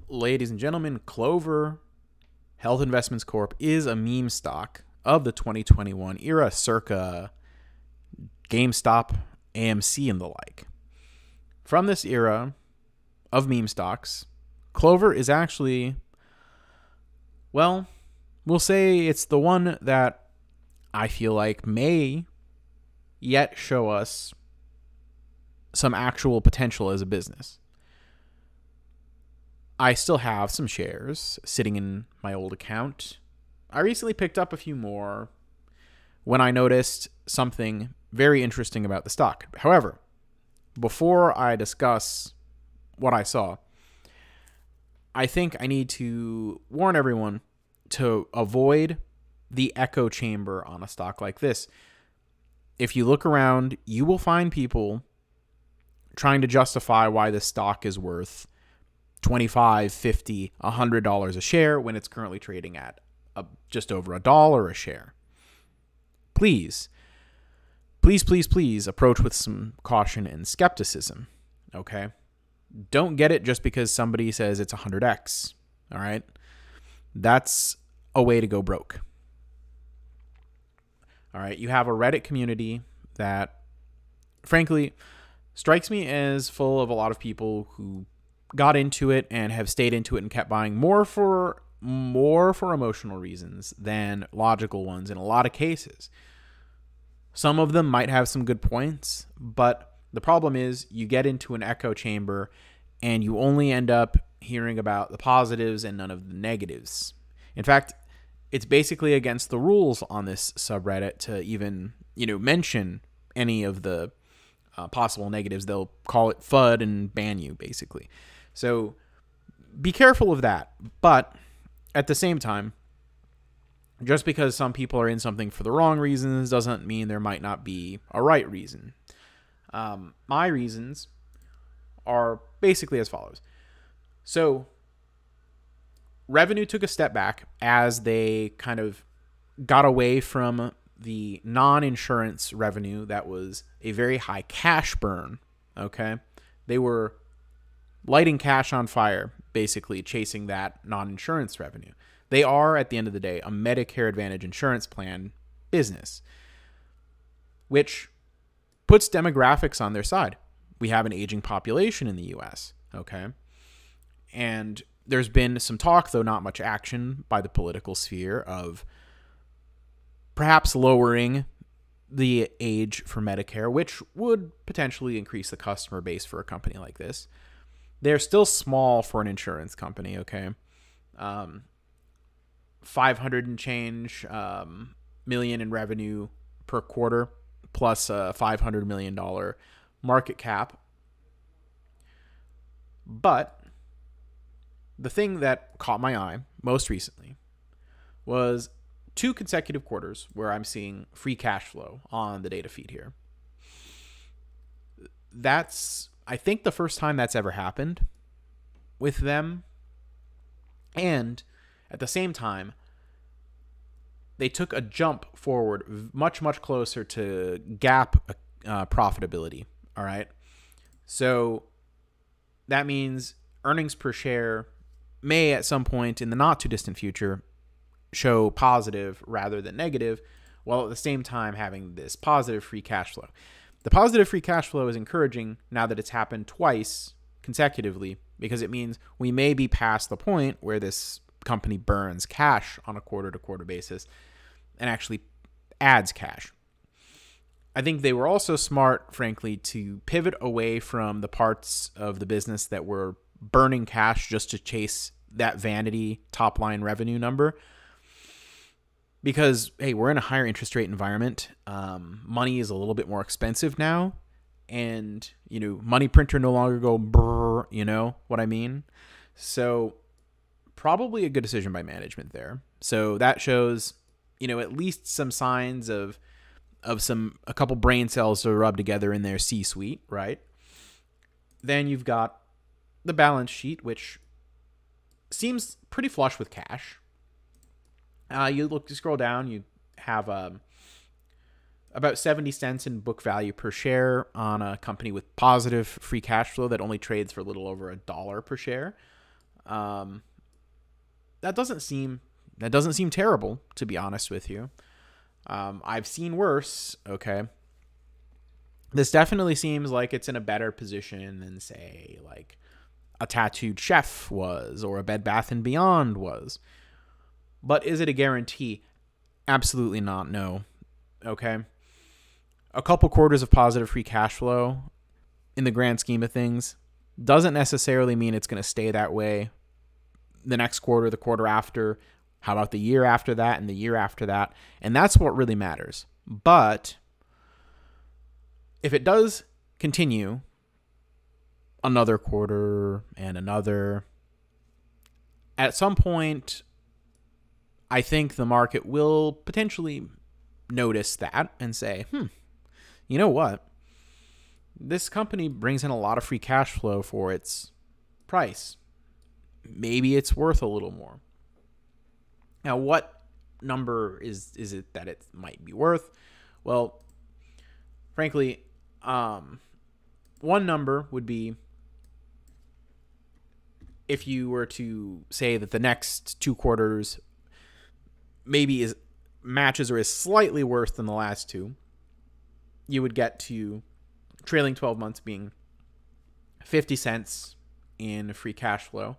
Ladies and gentlemen, Clover Health Investments Corp is a meme stock of the 2021 era, circa GameStop, AMC, and the like. From this era of meme stocks, Clover is actually, well, we'll say it's the one that I feel like may yet show us some actual potential as a business. I still have some shares sitting in my old account. I recently picked up a few more when I noticed something very interesting about the stock. However, before I discuss what I saw, I think I need to warn everyone to avoid the echo chamber on a stock like this. If you look around, you will find people trying to justify why this stock is worth $25, $50, $100 a share when it's currently trading at just over $1 a share. Please approach with some caution and skepticism, okay? Don't get it just because somebody says it's 100x, all right? That's a way to go broke. All right, you have a Reddit community that, frankly, strikes me as full of a lot of people who got into it and have stayed into it and kept buying more for emotional reasons than logical ones in a lot of cases. Some of them might have some good points, but the problem is you get into an echo chamber and you only end up hearing about the positives and none of the negatives. In fact, it's basically against the rules on this subreddit to even, mention any of the possible negatives. They'll call it FUD and ban you, basically. So be careful of that. But at the same time, just because some people are in something for the wrong reasons doesn't mean there might not be a right reason. My reasons are basically as follows. So revenue took a step back as they kind of got away from the non-insurance revenue that was a very high cash burn, okay? They were lighting cash on fire, basically chasing that non-insurance revenue. They are, at the end of the day, a Medicare Advantage insurance plan business, which puts demographics on their side. We have an aging population in the U.S., okay? And there's been some talk, though not much action by the political sphere, of perhaps lowering the age for Medicare, which would potentially increase the customer base for a company like this. They're still small for an insurance company, okay? 500 and change million in revenue per quarter, plus a $500 million market cap. But the thing that caught my eye most recently was 2 consecutive quarters where I'm seeing free cash flow on the data feed here. That's, I think, the first time that's ever happened with them. And at the same time, they took a jump forward much, much closer to GAAP profitability. All right. So that means earnings per share may at some point in the not too distant future show positive rather than negative, while at the same time having this positive free cash flow. The positive free cash flow is encouraging now that it's happened twice consecutively, because it means we may be past the point where this company burns cash on a quarter-to-quarter basis and actually adds cash. I think they were also smart, frankly, to pivot away from the parts of the business that were burning cash just to chase that vanity top-line revenue number. Because, hey, we're in a higher interest rate environment. Money is a little bit more expensive now. And, money printer no longer go brrr, you know what I mean? So probably a good decision by management there. So that shows, at least some signs of a couple brain cells to rub together in their C-suite, right? Then you've got the balance sheet, which seems pretty flush with cash. You scroll down, you have about 70 cents in book value per share on a company with positive free cash flow that only trades for a little over $1 per share. That doesn't seem terrible, to be honest with you. I've seen worse. Okay. This definitely seems like it's in a better position than, say, like a Tattooed Chef was or a Bed Bath & Beyond was. But is it a guarantee? Absolutely not, no. Okay? A couple quarters of positive free cash flow in the grand scheme of things doesn't necessarily mean it's going to stay that way the next quarter, the quarter after. How about the year after that and the year after that? And that's what really matters. But if it does continue another quarter and another, at some point, I think the market will potentially notice that and say, you know what? This company brings in a lot of free cash flow for its price. Maybe it's worth a little more. Now, what number is it that it might be worth? Well, frankly, one number would be if you were to say that the next 2 quarters maybe matches or is slightly worse than the last 2, you would get to trailing 12 months being 50 cents in free cash flow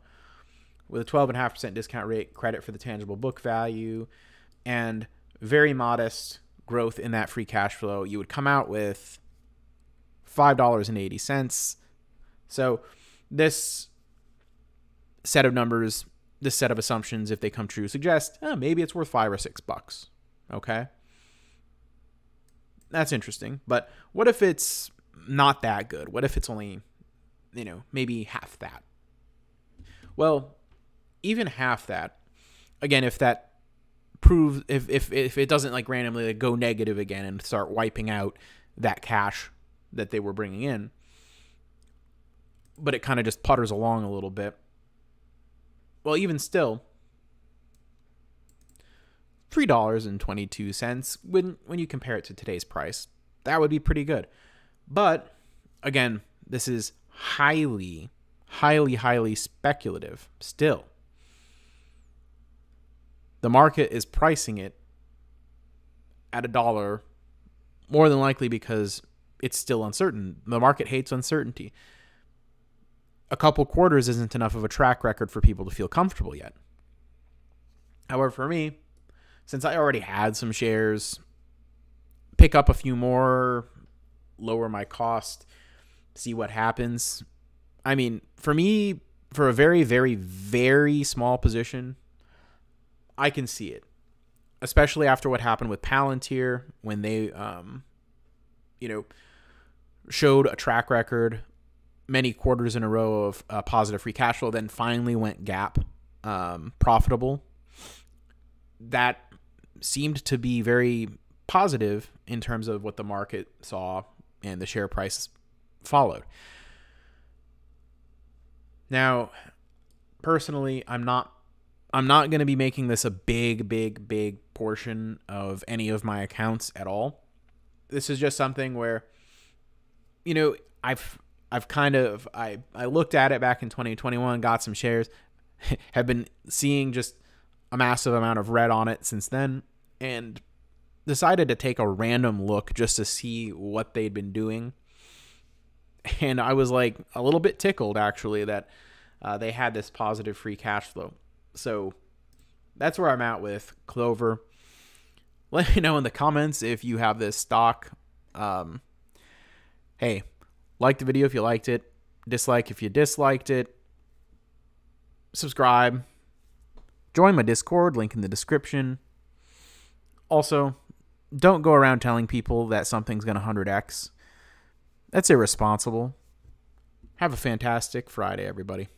with a 12.5% discount rate, credit for the tangible book value, and very modest growth in that free cash flow. You would come out with $5.80. So this set of numbers, this set of assumptions, if they come true, suggest maybe it's worth $5 or $6. Okay? That's interesting. But what if it's not that good? What if it's only, maybe half that? Well, even half that, again, if that proves, if it doesn't like randomly like go negative again and start wiping out that cash that they were bringing in, but it kind of just putters along a little bit. Well, even still, $3.22 when you compare it to today's price, that would be pretty good. But again, this is highly, highly, highly speculative still. The market is pricing it at $1, more than likely because it's still uncertain. The market hates uncertainty. A couple quarters isn't enough of a track record for people to feel comfortable yet. However, for me, since I already had some shares, pick up a few more, lower my cost, see what happens. I mean, for me, for a very, very, very small position, I can see it, especially after what happened with Palantir when they, showed a track record, many quarters in a row of positive free cash flow, then finally went GAAP profitable. That seemed to be very positive in terms of what the market saw and the share price followed. Now, personally, I'm not going to be making this a big, big, big portion of any of my accounts at all. This is just something where, I looked at it back in 2021, got some shares, have been seeing just a massive amount of red on it since then, and decided to take a random look just to see what they'd been doing. And I was like a little bit tickled actually that they had this positive free cash flow. So that's where I'm at with Clover. Let me know in the comments if you have this stock. Hey, like the video if you liked it. Dislike if you disliked it. Subscribe. Join my Discord, link in the description. Also, don't go around telling people that something's going to 100x. That's irresponsible. Have a fantastic Friday, everybody.